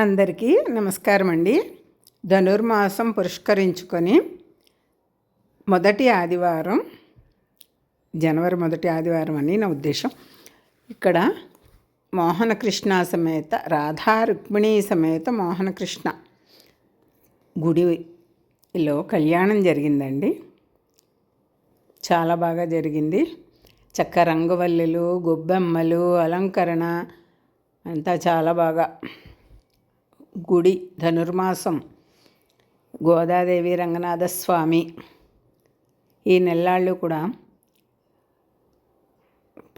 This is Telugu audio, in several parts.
అందరికీ నమస్కారం అండి. ధనుర్మాసం పురస్కరించుకొని మొదటి ఆదివారం, జనవరి మొదటి ఆదివారం అని నా ఉద్దేశం. ఇక్కడ మోహనకృష్ణ సమేత రాధా రుక్మిణీ సమేత మోహనకృష్ణ గుడిలో కళ్యాణం జరిగిందండి. చాలా బాగా జరిగింది. చక్క రంగవల్లులు, గొబ్బెమ్మలు, అలంకరణ అంతా చాలా బాగా. గుడి ధనుర్మాసం, గోదాదేవి, రంగనాథస్వామి ఈ నెల్లాళ్ళు కూడా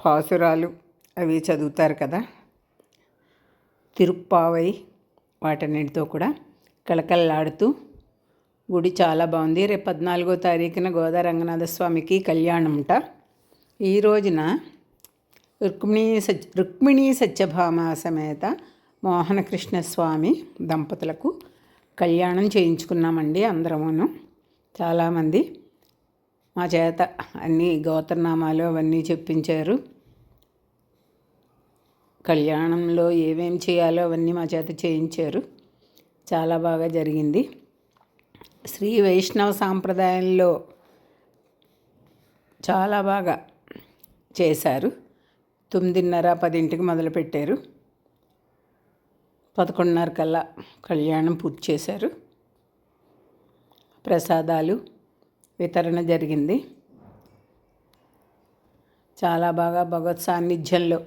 పాసురాలు అవి చదువుతారు కదా, తిరుప్పావై వాటన్నిటితో కూడా కళకళలాడుతూ గుడి చాలా బాగుంది. రేపు 14వ తారీఖున గోదా రంగనాథస్వామికి కళ్యాణం ఉంట. ఈ రోజున రుక్మిణీ సత్యభామ సమేత మోహనకృష్ణ స్వామి దంపతులకు కళ్యాణం చేయించుకున్నామండి. అందరమును చాలామంది మా చేత అన్ని గోత్రనామాలు అవన్నీ చెప్పించారు. కళ్యాణంలో ఏమేమి చేయాలో అవన్నీ మా చేత చేయించారు. చాలా బాగా జరిగింది. శ్రీ వైష్ణవ సాంప్రదాయంలో చాలా బాగా చేశారు. 9:30, 10ంటికి మొదలుపెట్టారు. 11:30 కల్లా కళ్యాణం పూర్తి చేశారు. ప్రసాదాలు వితరణ జరిగింది. చాలా బాగా భగవత్ సాన్నిధ్యంలో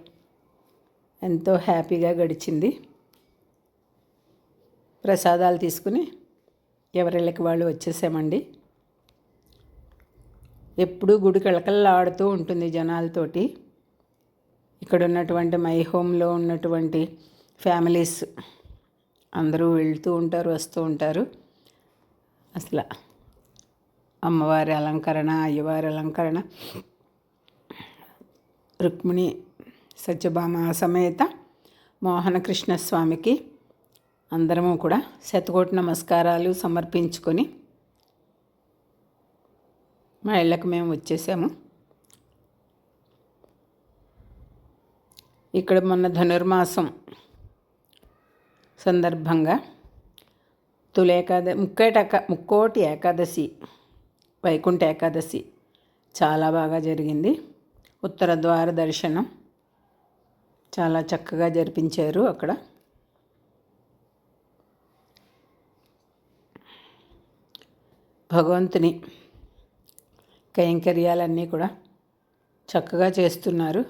ఎంతో హ్యాపీగా గడిచింది. ప్రసాదాలు తీసుకుని ఎవరిళ్ళకి వాళ్ళు వచ్చేసామండి. ఎప్పుడూ గుడి కళకళలాడుతూ ఉంటుంది జనాలతోటి. ఇక్కడ ఉన్నటువంటి మై హోమ్లో ఉన్నటువంటి ఫ్యామిలీస్ అందరూ వెళ్తూ ఉంటారు, వస్తూ ఉంటారు. అసలు అమ్మవారి అలంకరణ, అయ్యవారి అలంకరణ, రుక్మిణి సత్యభామ సమేత మోహనకృష్ణ స్వామికి అందరము కూడా శతకోటి నమస్కారాలు సమర్పించుకొని మా ఇళ్ళకి మేము వచ్చేసాము. ఇక్కడ మొన్న ధనుర్మాసం సందర్భంగా ముక్కోటి ఏకాదశి, వైకుంఠ ఏకాదశి చాలా బాగా జరిగింది. ఉత్తర ద్వార దర్శనం చాలా చక్కగా జరిపించారు. అక్కడ భగవంతుని కైంకర్యాలన్నీ కూడా చక్కగా చేస్తున్నారు.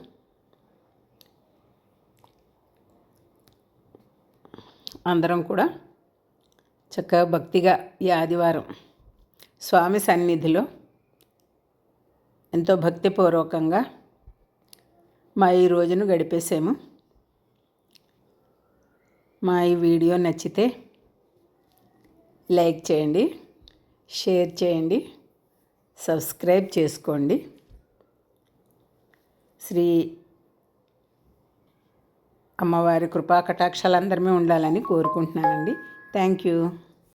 అందరం కూడా చక్కగా భక్తిగా ఈ ఆదివారం స్వామి సన్నిధిలో ఎంతో భక్తిపూర్వకంగా మా ఈ రోజును గడిపేసాము. మా ఈ వీడియో నచ్చితే లైక్ చేయండి, షేర్ చేయండి, సబ్స్క్రైబ్ చేసుకోండి. శ్రీ అమ్మవారి కృపా కటాక్షాలు అందరిమీ ఉండాలని కోరుకుంటున్నానండి. Thank you.